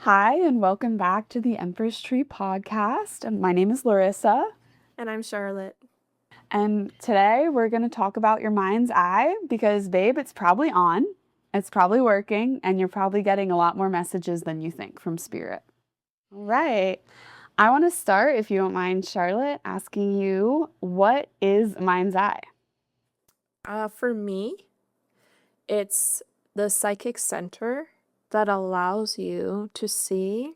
Hi, and welcome back to the Empress Tree podcast. My name is Laryssa, And I'm Charlotte. and today we're going to talk about your mind's eye because, babe, it's probably on, it's probably working, and you're probably getting a lot more messages than you think from spirit. All right. I want to start, if you don't mind, Charlotte, asking you, what is mind's eye? For me, it's the psychic center that allows you to see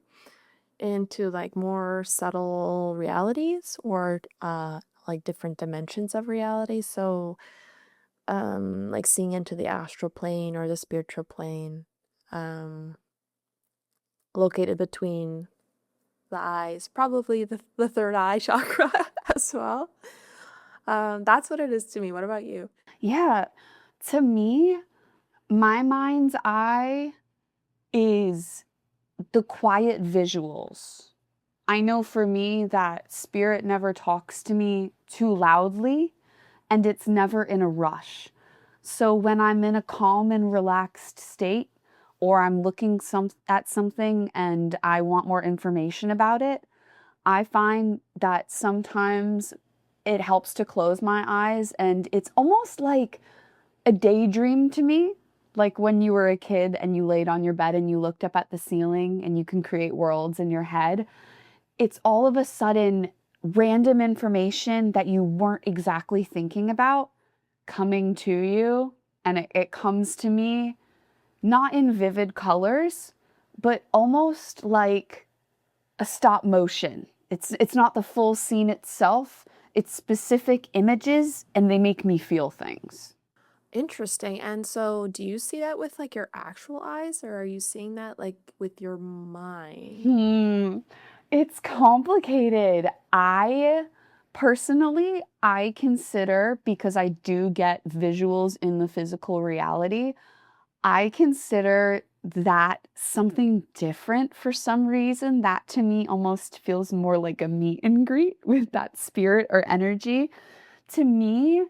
into like more subtle realities or like different dimensions of reality. So like seeing into the astral plane or the spiritual plane, um located between the eyes, probably the third eye chakra as well. That's what it is to me. What about you? Yeah, to me, my mind's eye is the quiet visuals. I know for me that spirit never talks to me too loudly and it's never in a rush. So when I'm in a calm and relaxed state, or I'm looking at something and I want more information about it, I find that sometimes it helps to close my eyes and it's almost like a daydream to me. Like when you were a kid and you laid on your bed and you looked up at the ceiling and you can create worlds in your head, it's all of a sudden random information that you weren't exactly thinking about coming to you. And it comes to me not in vivid colors, but almost like a stop motion. It's not the full scene itself. It's specific images and they make me feel things. Interesting. And so, do you see that with like your actual eyes, or are you seeing that like with your mind? Hmm. It's complicated. I consider, because I do get visuals in the physical reality, I consider that something different for some reason. That to me almost feels more like a meet and greet with that spirit or energy. To me,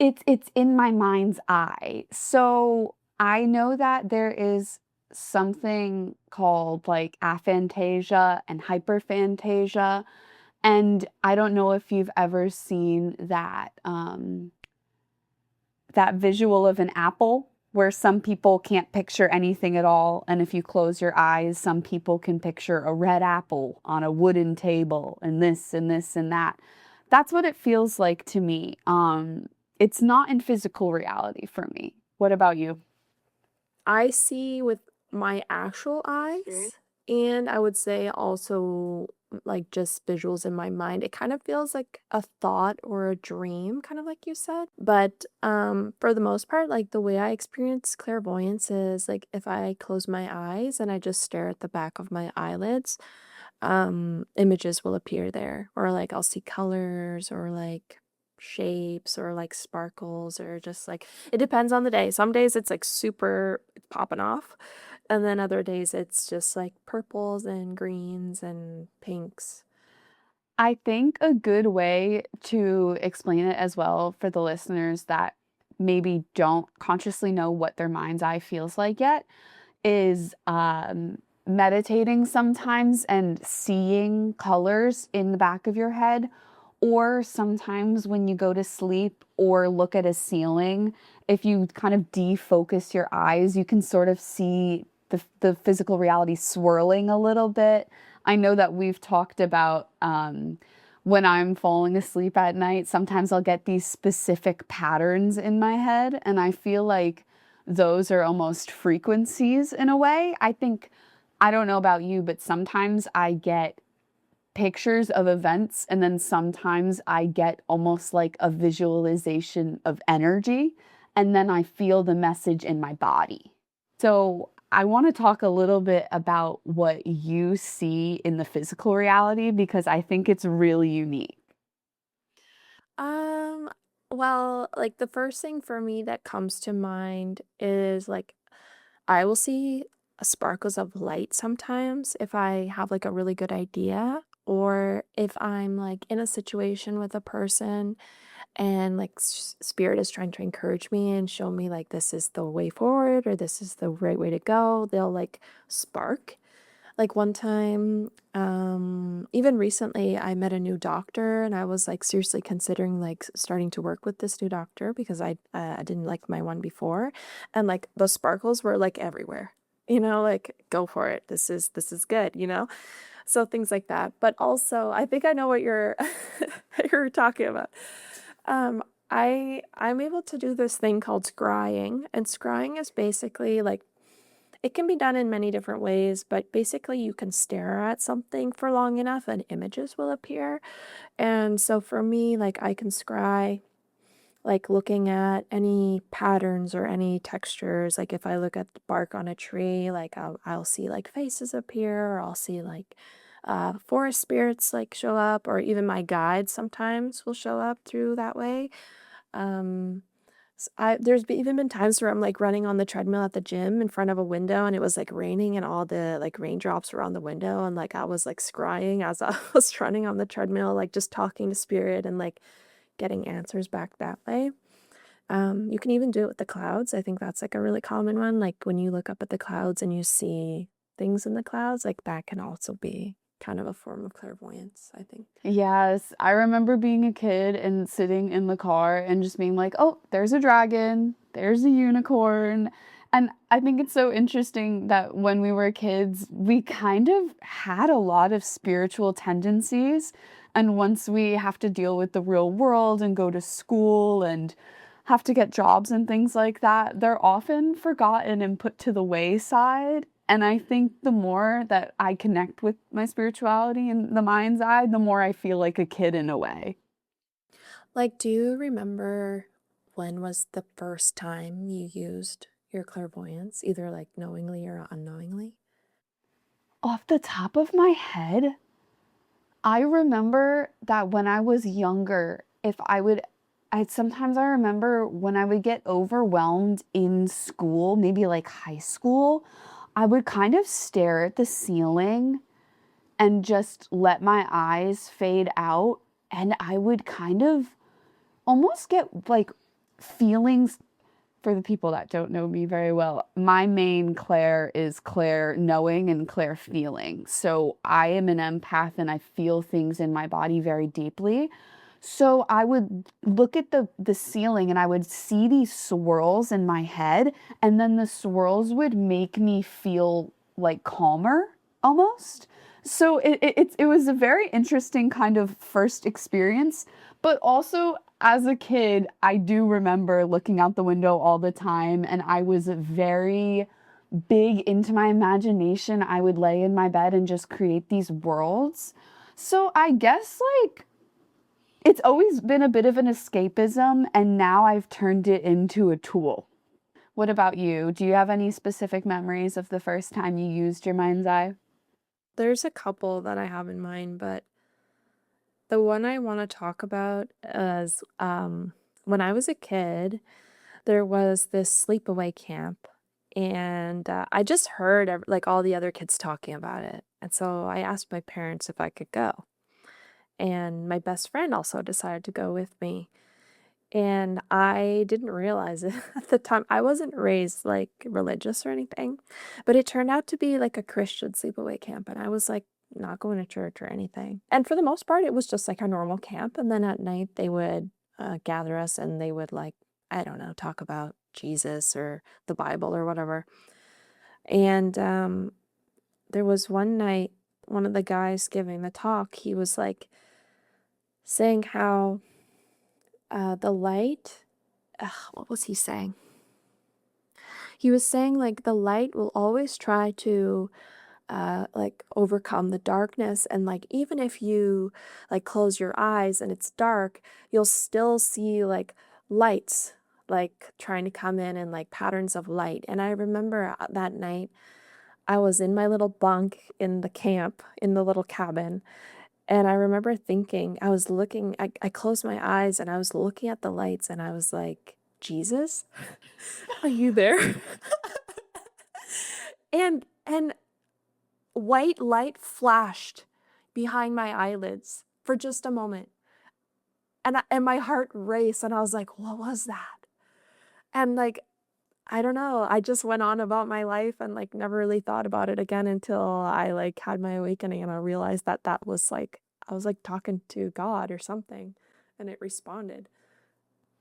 it's in my mind's eye. So I know that there is something called like aphantasia and hyperphantasia. And I don't know if you've ever seen that visual of an apple where some people can't picture anything at all. And if you close your eyes, some people can picture a red apple on a wooden table and this and this and that. That's what it feels like to me. It's not in physical reality for me. What about you? I see with my actual eyes, and I would say also like just visuals in my mind. It kind of feels like a thought or a dream, kind of like you said. But for the most part, like the way I experience clairvoyance is like if I close my eyes and I just stare at the back of my eyelids, images will appear there, or like I'll see colors or like shapes or like sparkles, or just like it depends on the day. Some days it's like super popping off, and then other days it's just like purples and greens and pinks. I think a good way to explain it as well for the listeners that maybe don't consciously know what their mind's eye feels like yet is meditating sometimes and seeing colors in the back of your head, or sometimes when you go to sleep or look at a ceiling, if you kind of defocus your eyes, you can sort of see the physical reality swirling a little bit. I know that we've talked about when I'm falling asleep at night, sometimes I'll get these specific patterns in my head, and I feel like those are almost frequencies in a way. I think, I don't know about you, but sometimes I get pictures of events, and then sometimes I get almost like a visualization of energy, and then I feel the message in my body. So I want to talk a little bit about what you see in the physical reality because I think it's really unique. Um, well, like the first thing for me that comes to mind is like I will see sparkles of light sometimes if I have like a really good idea, or if I'm like in a situation with a person and like spirit is trying to encourage me and show me like this is the way forward or this is the right way to go, they'll like spark. Like one time, even recently, I met a new doctor and I was like seriously considering like starting to work with this new doctor because I didn't like my one before, and like the sparkles were like everywhere. Like go for it. This is good, So things like that. But also, I think I know what you're talking about. Um, I'm able to do this thing called scrying, and scrying is basically like it can be done in many different ways, but basically you can stare at something for long enough and images will appear. And so for me, like I can scry like looking at any patterns or any textures. Like if I look at the bark on a tree, like I'll see like faces appear, or I'll see like forest spirits like show up, or even my guides sometimes will show up through that way. Um, there's even been times where I'm like running on the treadmill at the gym in front of a window and it was like raining and all the like raindrops were on the window, and like I was like scrying as I was running on the treadmill, like just talking to spirit and like getting answers back that way. You can even do it with the clouds. I think that's like a really common one. Like when you look up at the clouds and you see things in the clouds, like that can also be kind of a form of clairvoyance, I think. Yes, I remember being a kid and sitting in the car and just being like, oh, there's a dragon, there's a unicorn. And I think it's so interesting that when we were kids, we kind of had a lot of spiritual tendencies. And once we have to deal with the real world and go to school and have to get jobs and things like that, they're often forgotten and put to the wayside. And I think the more that I connect with my spirituality and the mind's eye, the more I feel like a kid in a way. Like, do you remember when was the first time you used your clairvoyance, either like knowingly or unknowingly? Off the top of my head, I remember that when I was younger, if I would, I sometimes I remember when I would get overwhelmed in school, maybe like high school, I would kind of stare at the ceiling and just let my eyes fade out. And I would kind of almost get like feelings. For the people that don't know me very well, my main Claire is Claire knowing and Claire feeling. So I am an empath and I feel things in my body very deeply. So I would look at the ceiling and I would see these swirls in my head, and then the swirls would make me feel like calmer almost. So it was a very interesting kind of first experience, but also as a kid, I do remember looking out the window all the time, and I was very big into my imagination. I would lay in my bed and just create these worlds. So I guess like it's always been a bit of an escapism, and now I've turned it into a tool. What about you? Do you have any specific memories of the first time you used your mind's eye? There's a couple that I have in mind, but the one I want to talk about is when I was a kid, there was this sleepaway camp, and I just heard like all the other kids talking about it. And so I asked my parents if I could go. And my best friend also decided to go with me. And I didn't realize it at the time. I wasn't raised like religious or anything, but it turned out to be like a Christian sleepaway camp. And I was like not going to church or anything. And for the most part, it was just like a normal camp. And then at night, they would gather us and they would like, I don't know, talk about Jesus or the Bible or whatever. And there was one night, one of the guys giving the talk, he was like saying how the light, what was he saying? He was saying like the light will always try to like overcome the darkness, and like even if you like close your eyes and it's dark, you'll still see like lights like trying to come in and like patterns of light. And I remember that night I was in my little bunk in the camp in the little cabin, and I remember thinking, I was looking, I closed my eyes and I was looking at the lights and I was like, Jesus, are you there? And white light flashed behind my eyelids for just a moment. and my heart raced, and I was like, "What was that?" And, like, I don't know, I just went on about my life and, like, never really thought about it again until I, like, had my awakening and I realized that that was, like I was, like, talking to God or something, and it responded.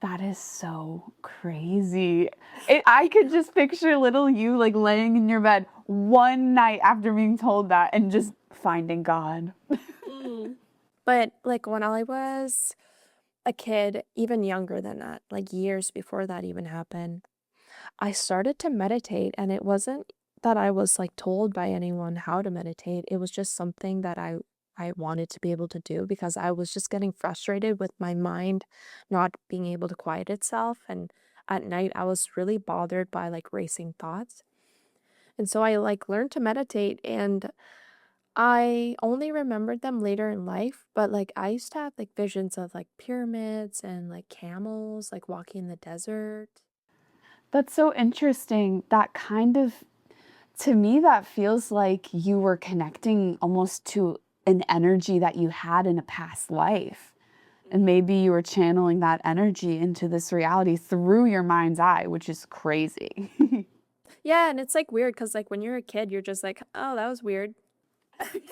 That is so crazy. I could just picture little you like laying in your bed one night after being told that and just finding God. Mm. But, like, when I was a kid, even younger than that, like, years before that even happened, I started to meditate, and it wasn't that I was, like, told by anyone how to meditate, it was just something that I wanted to be able to do because I was just getting frustrated with my mind not being able to quiet itself, and at night, I was really bothered by, like, racing thoughts, and so I, like, learned to meditate, and I only remembered them later in life, but, like, I used to have, like, visions of, like, pyramids and, like, camels, like, walking in the desert. That's so interesting. That kind of, to me, that feels like you were connecting almost to an energy that you had in a past life. And maybe you were channeling that energy into this reality through your mind's eye, which is crazy. Yeah, and it's, like, weird because like, when you're a kid, you're just like, "Oh, that was weird."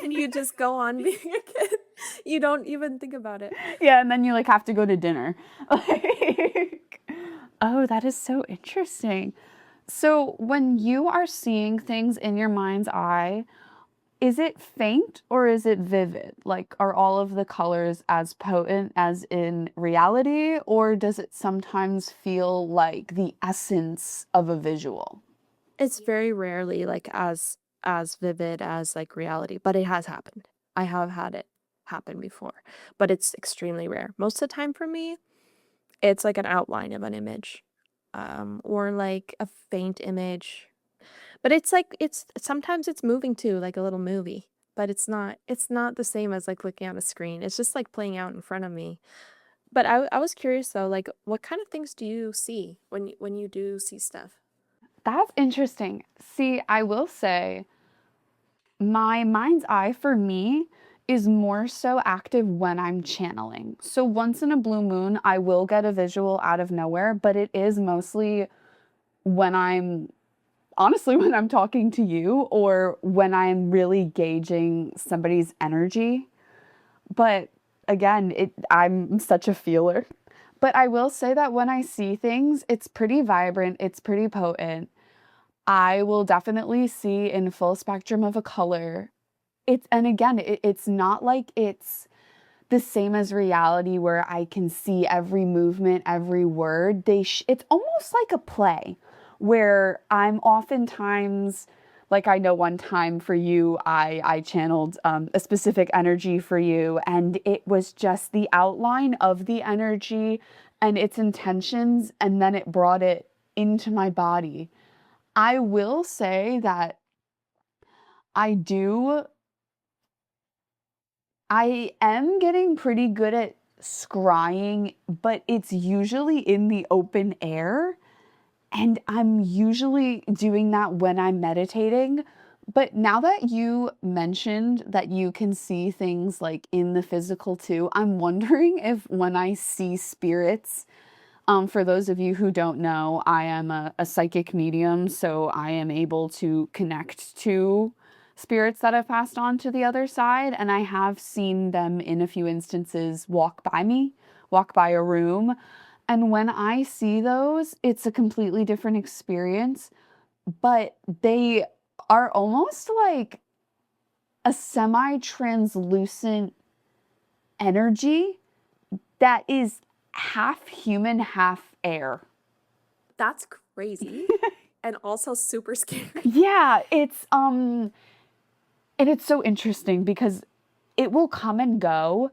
And you just go on being a kid. You don't even think about it. Yeah, and then you like have to go to dinner. Like, oh, that is so interesting. So, when you are seeing things in your mind's eye, is it faint or is it vivid? Like, are all of the colors as potent as in reality, or does it sometimes feel like the essence of a visual? It's very rarely, like, as vivid as, like, reality, but it has happened. I have had it happen before, but it's extremely rare. Most of the time for me, it's like an outline of an image, or, like, a faint image. But it's like it's sometimes it's moving too, like a little movie, but it's not the same as, like, looking at a screen. It's just, like, playing out in front of me. But I was curious though, like, what kind of things do you see when you do see stuff? That's interesting. See, I will say my mind's eye for me is more so active when I'm channeling. So once in a blue moon, I will get a visual out of nowhere, but it is mostly when I'm honestly when I'm talking to you or when I'm really gauging somebody's energy. But again, I'm such a feeler. But I will say that when I see things, it's pretty vibrant, it's pretty potent. I will definitely see in full spectrum of a color. And again, it's not like it's the same as reality where I can see every movement, every word. It's almost like a play where I'm oftentimes like I know one time for you, I channeled a specific energy for you, and it was just the outline of the energy and its intentions, and then it brought it into my body. I will say that I do I am getting pretty good at scrying, but it's usually in the open air, and I'm usually doing that when I'm meditating. But now that you mentioned that you can see things like in the physical too, I'm wondering if when I see spirits, for those of you who don't know, I am a psychic medium, so I am able to connect to spirits that have passed on to the other side, and I have seen them in a few instances walk by me, walk by a room. And when I see those, it's a completely different experience, but they are almost like a semi translucent energy that is half human, half air. That's crazy and also super scary. Yeah, and it's so interesting because it will come and go,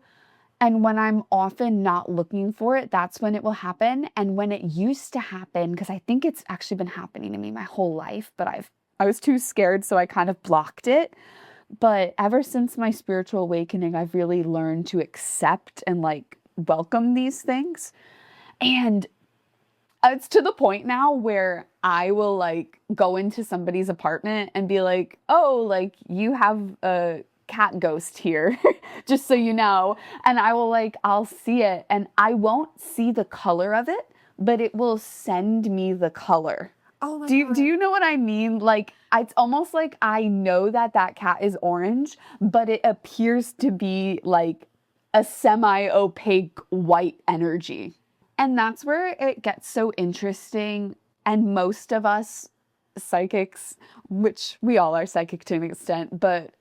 and when I'm often not looking for it, that's when it will happen. And when it used to happen, because I think it's actually been happening to me my whole life, but I was too scared, so I kind of blocked it. But ever since my spiritual awakening, I've really learned to accept and like welcome these things. And it's to the point now where I will like go into somebody's apartment and be like, "Oh, like you have cat ghost here, just so you know. And I'll see it and I won't see the color of it, but it will send me the color. Oh my Do God. you know what I mean? Like, it's almost like I know that that cat is orange, but it appears to be like a semi-opaque white energy. And that's where it gets so interesting. And most of us psychics, which we all are psychic to an extent, but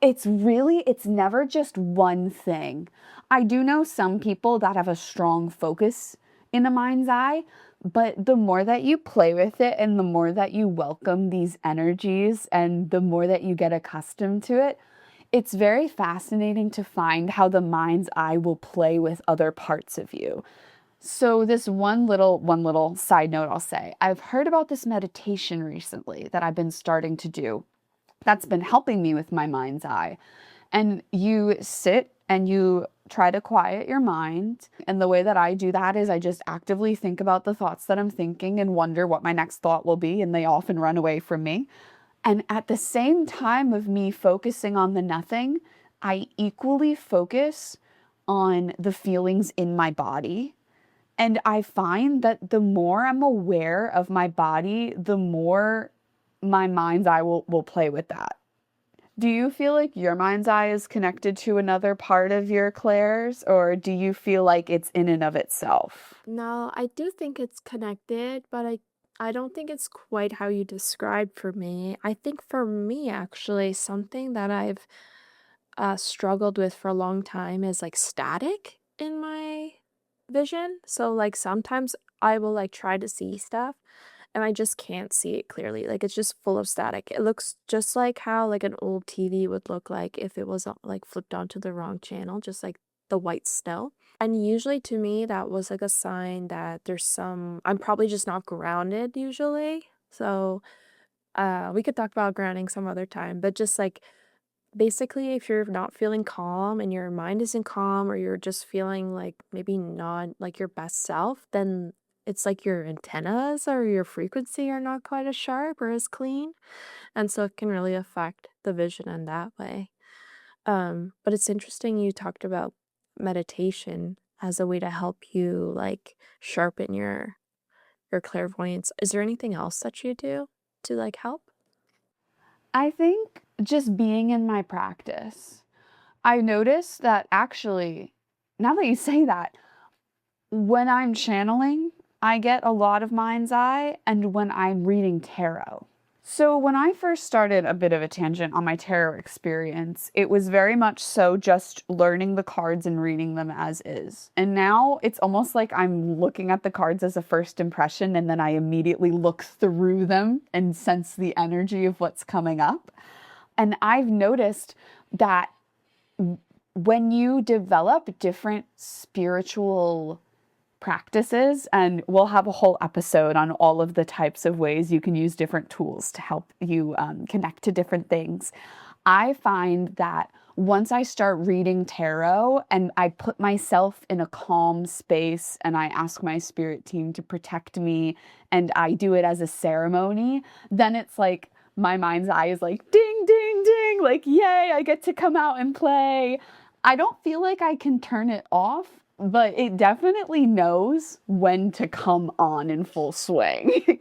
it's never just one thing. I do know some people that have a strong focus in a mind's eye, but the more that you play with it and the more that you welcome these energies and the more that you get accustomed to it, it's very fascinating to find how the mind's eye will play with other parts of you. So this one little side note I'll say. I've heard about this meditation recently that I've been starting to do that's been helping me with my mind's eye. And you sit and you try to quiet your mind. And the way that I do that is I just actively think about the thoughts that I'm thinking and wonder what my next thought will be. And they often run away from me. And at the same time of me focusing on the nothing, I equally focus on the feelings in my body. And I find that the more I'm aware of my body, the more my mind's eye will play with that. Do you feel like your mind's eye is connected to another part of your clairs, or do you feel like it's in and of itself? No, I do think it's connected, but I don't think it's quite how you described for me. I think for me, actually, something that I've struggled with for a long time is like static in my vision. So like sometimes I will like try to see stuff and I just can't see it clearly. Like it's just full of static. It looks just like how like an old TV would look like if it was like flipped onto the wrong channel, just like the white snow. And usually to me that was like a sign that there's some I'm probably just not grounded usually. So we could talk about grounding some other time, but just like basically, if you're not feeling calm and your mind isn't calm or you're just feeling like maybe not like your best self, then it's like your antennas or your frequency are not quite as sharp or as clean. And so it can really affect the vision in that way. But it's interesting you talked about meditation as a way to help you like sharpen your clairvoyance. Is there anything else that you do to like help? I think just being in my practice, I notice that actually, now that you say that, when I'm channeling, I get a lot of mind's eye, and when I'm reading tarot. So, when I first started, a bit of a tangent on my tarot experience, it was very much so just learning the cards and reading them as is. And now it's almost like I'm looking at the cards as a first impression, and then I immediately look through them and sense the energy of what's coming up. And I've noticed that when you develop different spiritual practices, and we'll have a whole episode on all of the types of ways you can use different tools to help you connect to different things. I find that once I start reading tarot and I put myself in a calm space and I ask my spirit team to protect me and I do it as a ceremony, then it's like my mind's eye is like ding, ding, ding, like, yay, I get to come out and play. I don't feel like I can turn it off, but it definitely knows when to come on in full swing.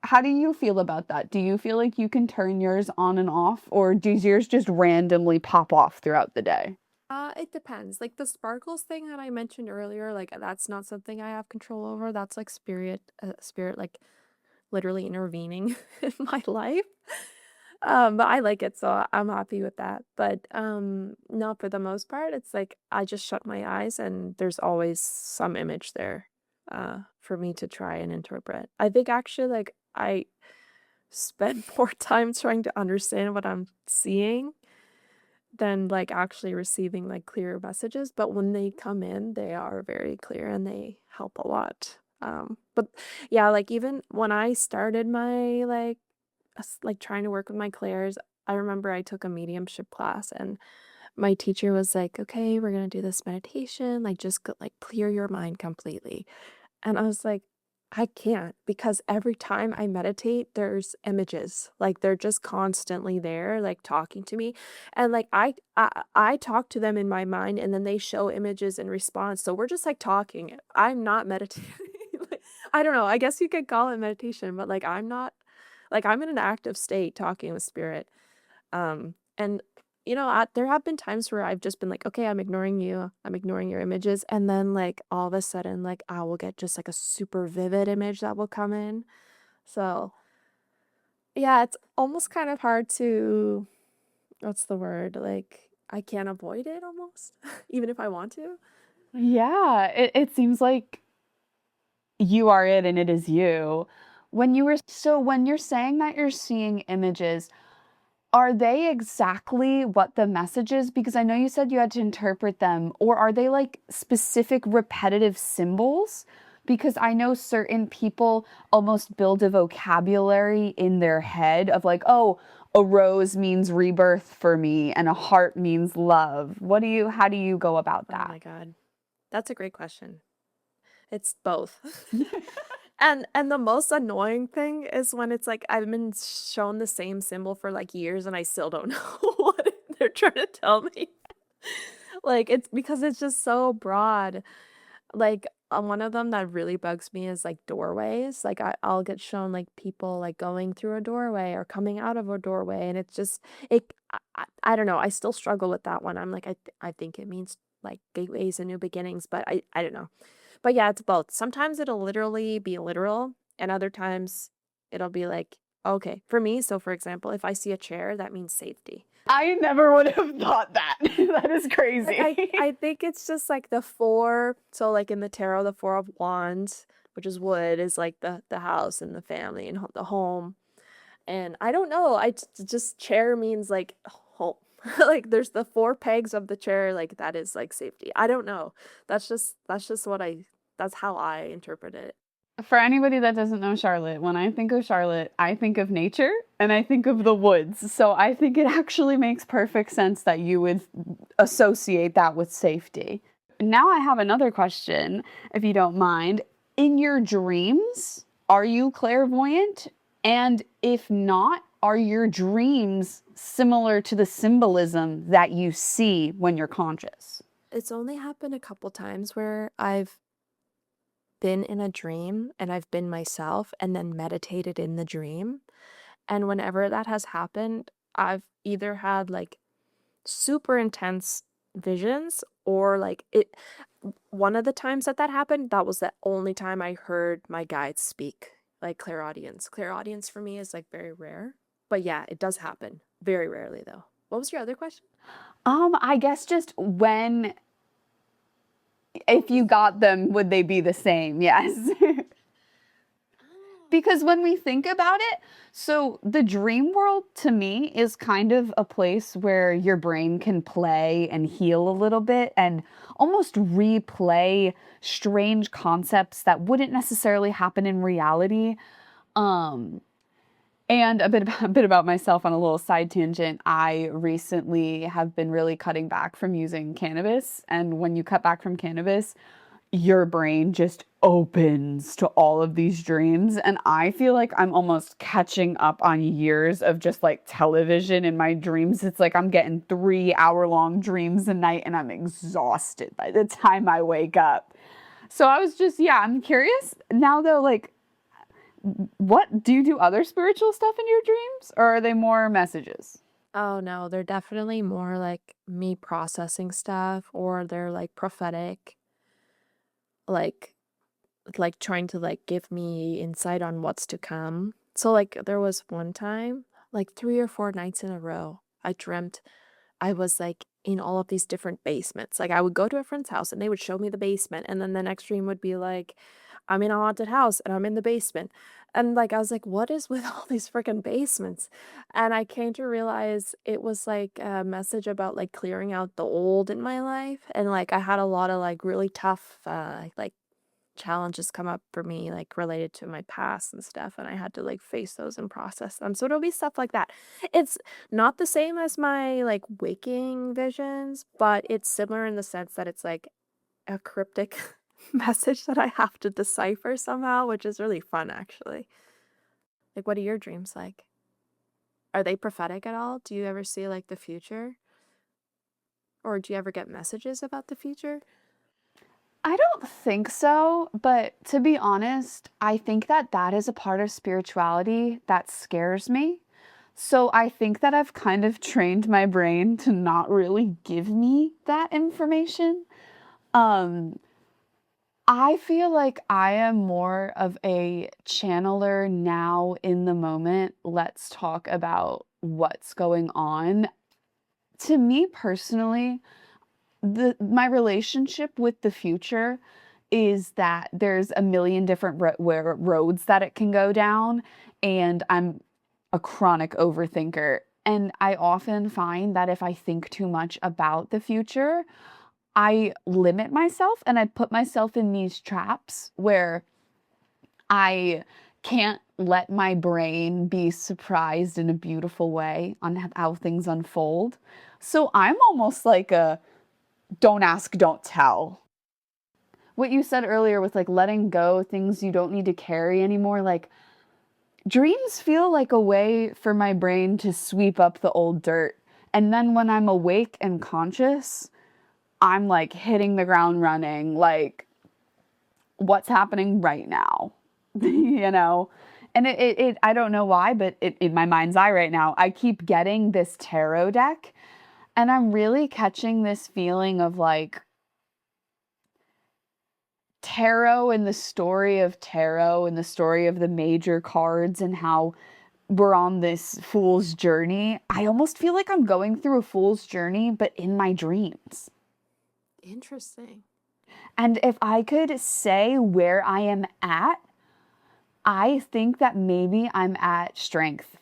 How do you feel about that? Do you feel like you can turn yours on and off, or does yours just randomly pop off throughout the day? It depends. Like the sparkles thing that I mentioned earlier, like that's not something I have control over. That's like spirit like literally intervening in my life. But I like it, so I'm happy with that. But no, for the most part, it's like I just shut my eyes and there's always some image there for me to try and interpret. I think actually like I spend more time trying to understand what I'm seeing than like actually receiving like clear messages. But when they come in, they are very clear and they help a lot. But yeah, like even when I started my like trying to work with my clairs, I remember I took a mediumship class and my teacher was like, "Okay, we're gonna do this meditation, like just like clear your mind completely." And I was like, I can't because every time I meditate, there's images. Like they're just constantly there, like talking to me. And like I talk to them in my mind and then they show images in response. So we're just like talking. I'm not meditating. Like, I don't know. I guess you could call it meditation, but like I'm not like I'm in an active state talking with spirit. And there have been times where I've just been like, okay, I'm ignoring you. I'm ignoring your images. And then like all of a sudden, like I will get just like a super vivid image that will come in. So yeah, it's almost kind of hard to, what's the word? Like I can't avoid it almost, even if I want to. Yeah, it seems like you are it and it is you. When you're saying that you're seeing images, are they exactly what the message is? Because I know you said you had to interpret them, or are they like specific repetitive symbols? Because I know certain people almost build a vocabulary in their head of like, oh, a rose means rebirth for me and a heart means love. How do you go about Oh that? my God. That's a great question. It's both. And the most annoying thing is when it's like I've been shown the same symbol for like years and I still don't know what they're trying to tell me. Like it's because it's just so broad. Like one of them that really bugs me is like doorways. Like I'll get shown like people like going through a doorway or coming out of a doorway, and it's just I don't know. I still struggle with that one. I'm like I think it means like gateways and new beginnings, but I don't know. But yeah, it's both. Sometimes it'll literally be literal, and other times it'll be like, okay, for me, so for example, if I see a chair, that means safety. I never would have thought that. That is Like crazy. I think it's just like the four, so like in the tarot, the four of wands, which is wood, is like the house and the family and the home. And I don't know, just chair means like home. Like there's the four pegs of the chair, like that is like safety. I don't know. That's just that's how I interpret it. For anybody that doesn't know Charlotte, when I think of Charlotte, I think of nature and I think of the woods. So I think it actually makes perfect sense that you would associate that with safety. Now I have another question, if you don't mind. In your dreams, are you clairvoyant? And if not, are your dreams similar to the symbolism that you see when you're conscious? It's only happened a couple times where I've been in a dream and I've been myself and then meditated in the dream. And whenever that has happened, I've either had like super intense visions or like it one of the times that happened, that was the only time I heard my guides speak, like clairaudience. Clairaudience for me is like very rare. But yeah, it does happen. Very rarely though. What was your other question? I guess just when, if you got them, would they be the same? Yes. Because when we think about it, so the dream world to me is kind of a place where your brain can play and heal a little bit and almost replay strange concepts that wouldn't necessarily happen in reality. Um, and a bit about myself on a little side tangent. I recently have been really cutting back from using cannabis, and when you cut back from cannabis, your brain just opens to all of these dreams. And I feel like I'm almost catching up on years of just like television in my dreams. It's like I'm getting 3 hour long dreams a night and I'm exhausted by the time I wake up. So I was just, yeah, I'm curious now though, like, what do you do other spiritual stuff in your dreams or are they more messages? Oh no, they're definitely more like me processing stuff or they're like prophetic, like trying to like give me insight on what's to come. So like there was one time, like 3 or 4 nights in a row, I dreamt I was like in all of these different basements. Like I would go to a friend's house and they would show me the basement, and then the next dream would be like I'm in a haunted house and I'm in the basement. And like I was like, what is with all these freaking basements? And I came to realize it was like a message about like clearing out the old in my life. And like I had a lot of like really tough like challenges come up for me like related to my past and stuff, and I had to like face those and process them. So it'll be stuff like that. It's not the same as my like waking visions, but it's similar in the sense that it's like a cryptic message that I have to decipher somehow, which is really fun actually. Like, what are your dreams like? Are they prophetic at all? Do you ever see like the future? Or do you ever get messages about the future? I don't think so, but to be honest, I think that that is a part of spirituality that scares me. So I think that I've kind of trained my brain to not really give me that information. Um, I feel like I am more of a channeler now in the moment. Let's talk about what's going on. To me personally, the my relationship with the future is that there's a million different roads that it can go down, and I'm a chronic overthinker. And I often find that if I think too much about the future, I limit myself and I put myself in these traps where I can't let my brain be surprised in a beautiful way on how things unfold. So I'm almost like a don't ask, don't tell. What you said earlier with like letting go things you don't need to carry anymore, like dreams feel like a way for my brain to sweep up the old dirt. And then when I'm awake and conscious, I'm like hitting the ground running, like what's happening right now, you know? And I don't know why, but in my mind's eye right now, I keep getting this tarot deck and I'm really catching this feeling of like tarot and the story of the major cards and how we're on this fool's journey. I almost feel like I'm going through a fool's journey, but in my dreams. Interesting. And if I could say where I am at, I think that maybe I'm at strength.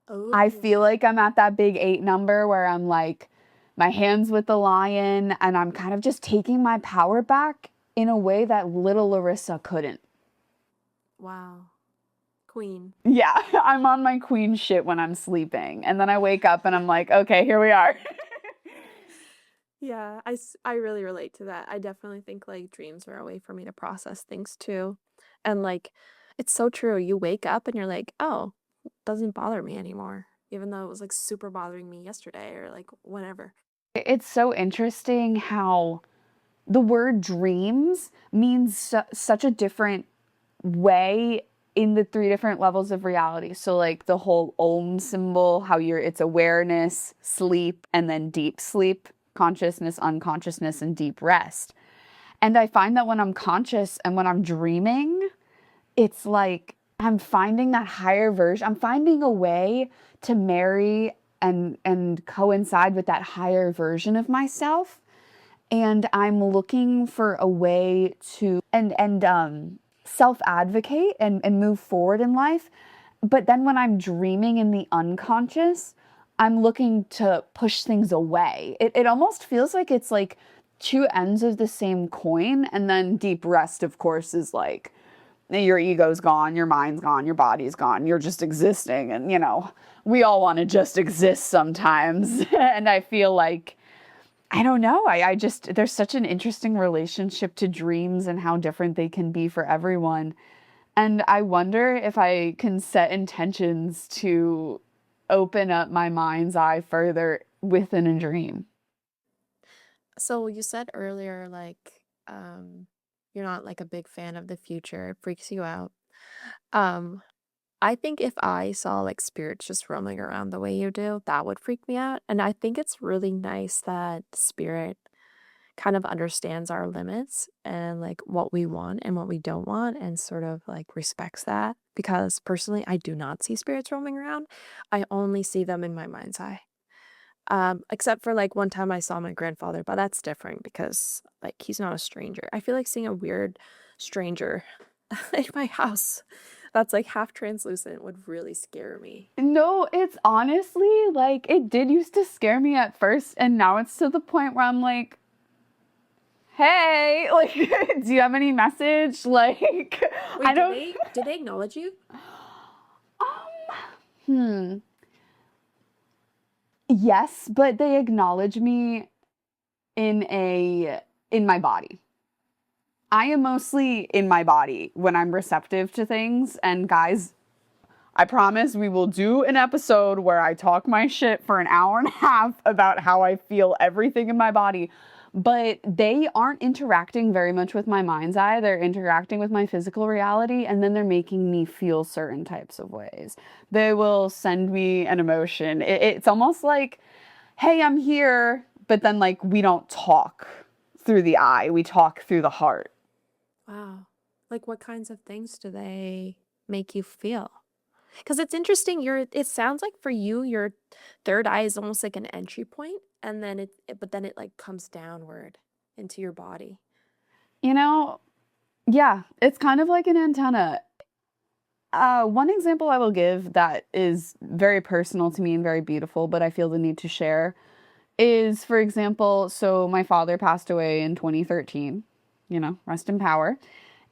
I Oh, feel like I'm at that big 8 number where I'm like, my hands with the lion, and I'm kind of just taking my power back in a way that little Laryssa couldn't. wow. Queen. Yeah, I'm on my queen shit when I'm sleeping. And then I wake up and I'm like, okay, here we are. Yeah, I really relate to that. I definitely think like dreams are a way for me to process things too. And like it's so true. You wake up and you're like, "Oh, it doesn't bother me anymore." Even though it was like super bothering me yesterday or like whenever. It's so interesting how the word dreams means such a different way in the 3 different levels of reality. So like the whole Om symbol, how it's awareness, sleep, and then deep sleep, consciousness, unconsciousness, and deep rest. And I find that when I'm conscious and when I'm dreaming, it's like I'm finding that higher version. I'm finding a way to marry and coincide with that higher version of myself. And I'm looking for a way to and self-advocate and move forward in life. But then when I'm dreaming in the unconscious, I'm looking to push things away. It almost feels like it's like 2 ends of the same coin. And then deep rest, of course, is like your ego's gone, your mind's gone, your body's gone, you're just existing. And, we all want to just exist sometimes. And I feel like, I don't know, I just, there's such an interesting relationship to dreams and how different they can be for everyone. And I wonder if I can set intentions to open up my mind's eye further within a dream. So you said earlier like you're not like a big fan of the future. It freaks you out. Um I think if I saw like spirits just roaming around the way you do, that would freak me out. And I think it's really nice that spirit kind of understands our limits and like what we want and what we don't want and sort of like respects that. Because personally, I do not see spirits roaming around. I only see them in my mind's eye. Except for like one time I saw my grandfather, but that's different because like he's not a stranger. I feel like seeing a weird stranger in my house that's like half translucent would really scare me. No, it's honestly like it did used to scare me at first, and now it's to the point where I'm like, hey, like, do you have any message? Like, I Wait, don't. did they acknowledge you? Hmm. Yes, but they acknowledge me in my body. I am mostly in my body when I'm receptive to things. And guys, I promise we will do an episode where I talk my shit for an hour and a half about how I feel everything in my body. But they aren't interacting very much with my mind's eye. They're interacting with my physical reality, and then they're making me feel certain types of ways. They will send me an emotion. It's almost like, hey, I'm here, but then like we don't talk through the eye, we talk through the heart. Wow. Like what kinds of things do they make you feel? Because it's interesting, it sounds like for you, your third eye is almost like an entry point, and then but then it like comes downward into your body. You know, yeah, it's kind of like an antenna. One example I will give that is very personal to me and very beautiful, but I feel the need to share is, for example, so my father passed away in 2013, rest in power.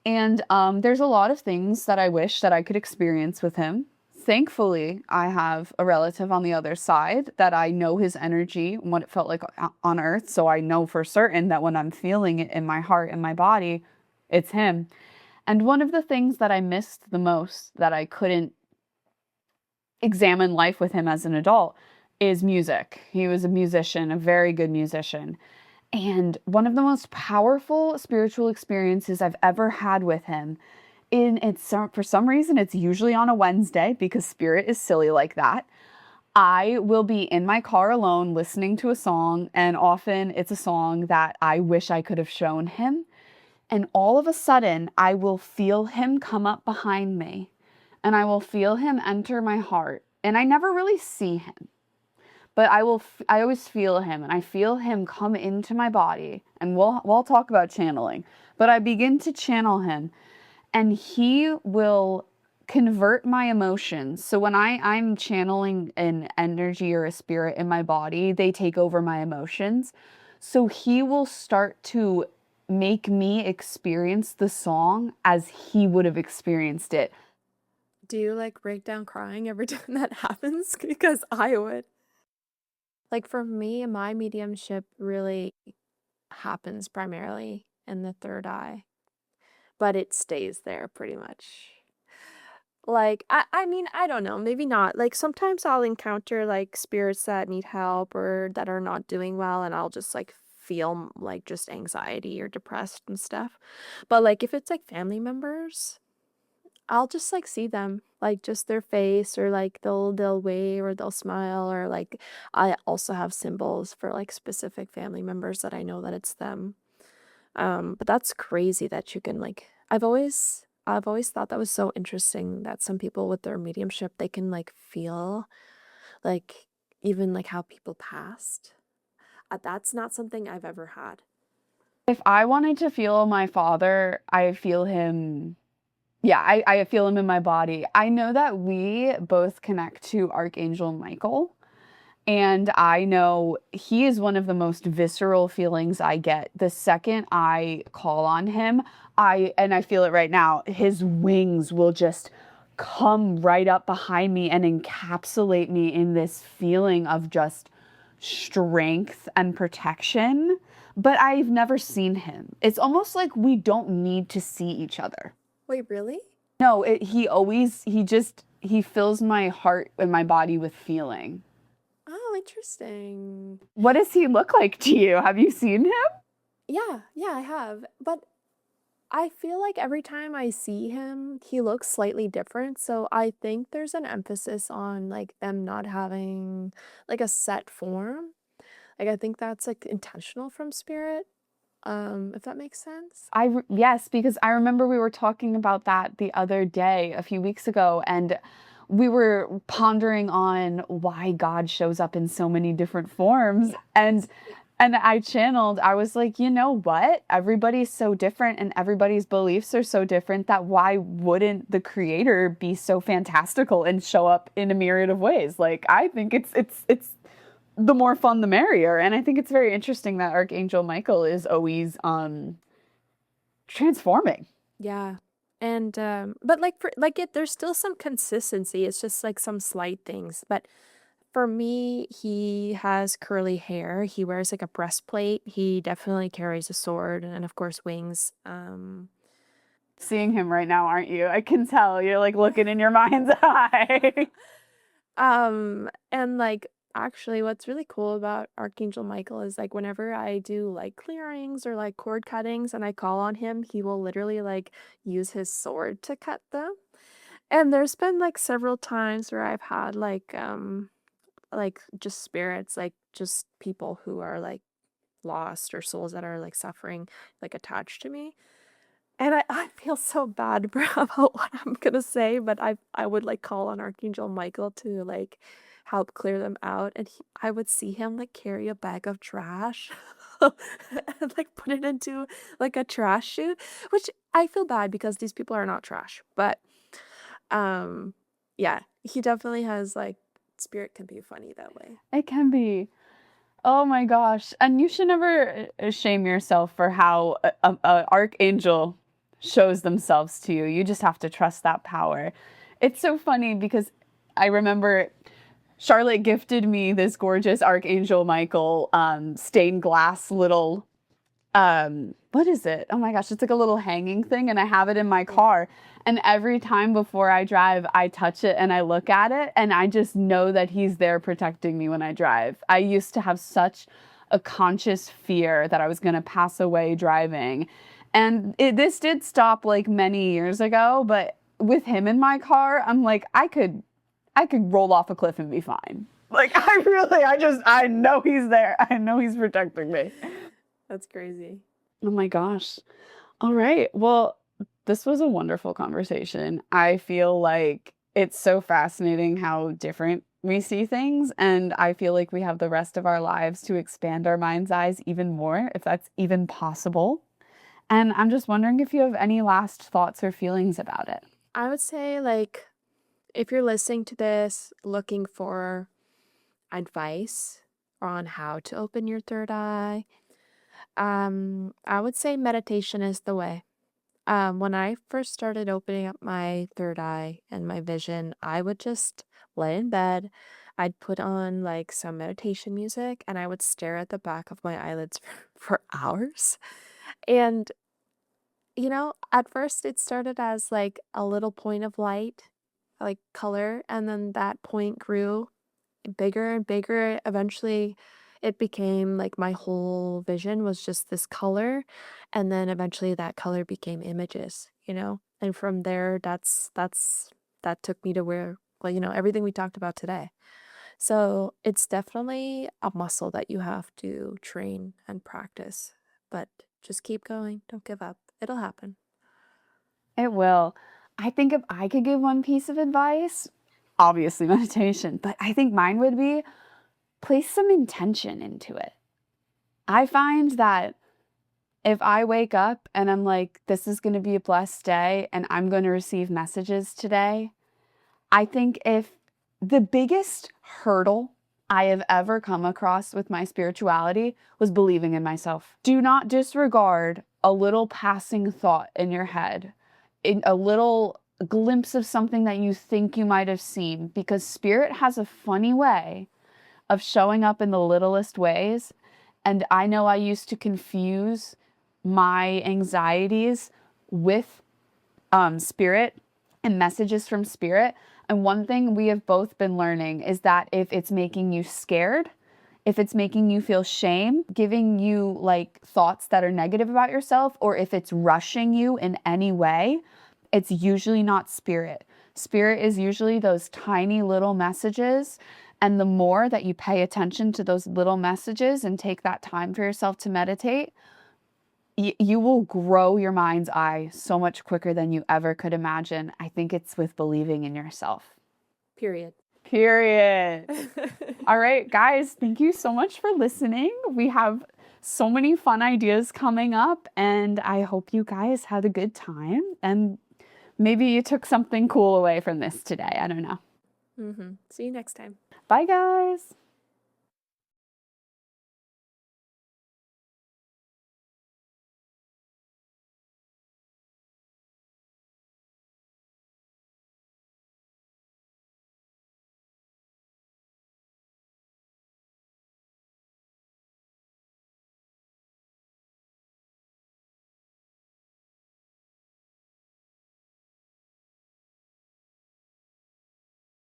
And there's a lot of things that I wish that I could experience with him. Thankfully, I have a relative on the other side that I know his energy and what it felt like on earth. So I know for certain that when I'm feeling it in my heart and my body, it's him. And one of the things that I missed the most that I couldn't examine life with him as an adult is music. He was a musician, a very good musician. And one of the most powerful spiritual experiences I've ever had with him, for some reason, it's usually on a Wednesday because spirit is silly like that. I will be in my car alone listening to a song, and often it's a song that I wish I could have shown him. And all of a sudden, I will feel him come up behind me, and I will feel him enter my heart. And I never really see him, but I always feel him, and I feel him come into my body. And we'll talk about channeling, but I begin to channel him, and he will convert my emotions. So when I'm channeling an energy or a spirit in my body, they take over my emotions. So he will start to make me experience the song as he would have experienced it. Do you like break down crying every time that happens? Because I would. Like for me, my mediumship really happens primarily in the third eye, but it stays there pretty much. Like, I mean, I don't know, maybe not. Like, sometimes I'll encounter like spirits that need help or that are not doing well, and I'll just like feel like just anxiety or depressed and stuff. But like, if it's like family members, I'll just like see them, like just their face, or like they'll wave or they'll smile, or like I also have symbols for like specific family members that I know that it's them. But that's crazy that you can like I've always thought that was so interesting that some people with their mediumship they can like feel like even like how people passed. That's not something I've ever had. If I wanted to feel my father, I feel him. Yeah, I feel him in my body. I know that we both connect to Archangel Micheal, and I know he is one of the most visceral feelings I get. The second I call on him, I feel it right now, his wings will just come right up behind me and encapsulate me in this feeling of just strength and protection. But I've never seen him. It's almost like we don't need to see each other. Wait, really? No, he fills my heart and my body with feeling. Oh, interesting. What does he look like to you? Have you seen him? Yeah, yeah, I have. But I feel like every time I see him, he looks slightly different. So I think there's an emphasis on like them not having like a set form. Like I think that's like intentional from spirit. If that makes sense. Yes, because I remember we were talking about that the other day, a few weeks ago, and we were pondering on why God shows up in so many different forms. Yeah. And I channeled, I was like, you know what? Everybody's so different and everybody's beliefs are so different that why wouldn't the creator be so fantastical and show up in a myriad of ways? Like I think it's the more fun the merrier. And I think it's very interesting that Archangel Michael is always transforming. Yeah. And but like for like there's still some consistency. It's just like some slight things. But For me, he has curly hair. He wears like a breastplate. He definitely carries a sword and of course wings. Seeing him right now, aren't you? I can tell you're like looking in your mind's eye. And like actually what's really cool about Archangel Michael is like whenever I do like clearings or like cord cuttings and I call on him, he will literally like use his sword to cut them. And there's been like several times where I've had like just spirits, like just people who are like lost or souls that are like suffering like attached to me. And I feel so bad about what I'm gonna say, but I would like call on Archangel Michael to like help clear them out, and I would see him like carry a bag of trash and like put it into like a trash chute, which I feel bad because these people are not trash, but um yeah, he definitely has like spirit can be funny that way. It can be. Oh my gosh. And you should never shame yourself for how a archangel shows themselves to you. You just have to trust that power. It's so funny because I remember Charlotte gifted me this gorgeous Archangel Michael stained glass little what is it? Oh my gosh, it's like a little hanging thing and I have it in my Yeah. car. And every time before I drive, I touch it and I look at it and I just know that he's there protecting me when I drive. I used to have such a conscious fear that I was going to pass away driving. And this did stop like many years ago, but with him in my car, I'm like I could roll off a cliff and be fine. Like I know he's there. I know he's protecting me. That's crazy. Oh my gosh. All right. Well, this was a wonderful conversation. I feel like it's so fascinating how different we see things. And I feel like we have the rest of our lives to expand our mind's eyes even more, if that's even possible. And I'm just wondering if you have any last thoughts or feelings about it. I would say like if you're listening to this looking for advice on how to open your third eye, I would say meditation is the way. When I first started opening up my third eye and my vision, I would just lay in bed. I'd put on like some meditation music and I would stare at the back of my eyelids for hours. And, at first it started as like a little point of light, like color, and then that point grew bigger and bigger. Eventually, it became like my whole vision was just this color, and then eventually that color became images. And from there, that took me to where, well, everything we talked about today. So it's definitely a muscle that you have to train and practice, but just keep going. Don't give up. It'll happen. It will. I think if I could give one piece of advice, obviously meditation, but I think mine would be place some intention into it. I find that if I wake up and I'm like, this is going to be a blessed day and I'm going to receive messages today, I think if the biggest hurdle I have ever come across with my spirituality was believing in myself. Do not disregard a little passing thought in your head, in a little glimpse of something that you think you might have seen, because spirit has a funny way of showing up in the littlest ways. And I know I used to confuse my anxieties with spirit and messages from spirit. And one thing we have both been learning is that if it's making you scared, if it's making you feel shame, giving you like thoughts that are negative about yourself, or if it's rushing you in any way, it's usually not spirit. Spirit is usually those tiny little messages. And the more that you pay attention to those little messages and take that time for yourself to meditate, you will grow your mind's eye so much quicker than you ever could imagine. I think it's with believing in yourself. Period. Period. All right, guys, thank you so much for listening. We have so many fun ideas coming up, and I hope you guys had a good time. And maybe you took something cool away from this today. I don't know. See you next time. Bye, guys.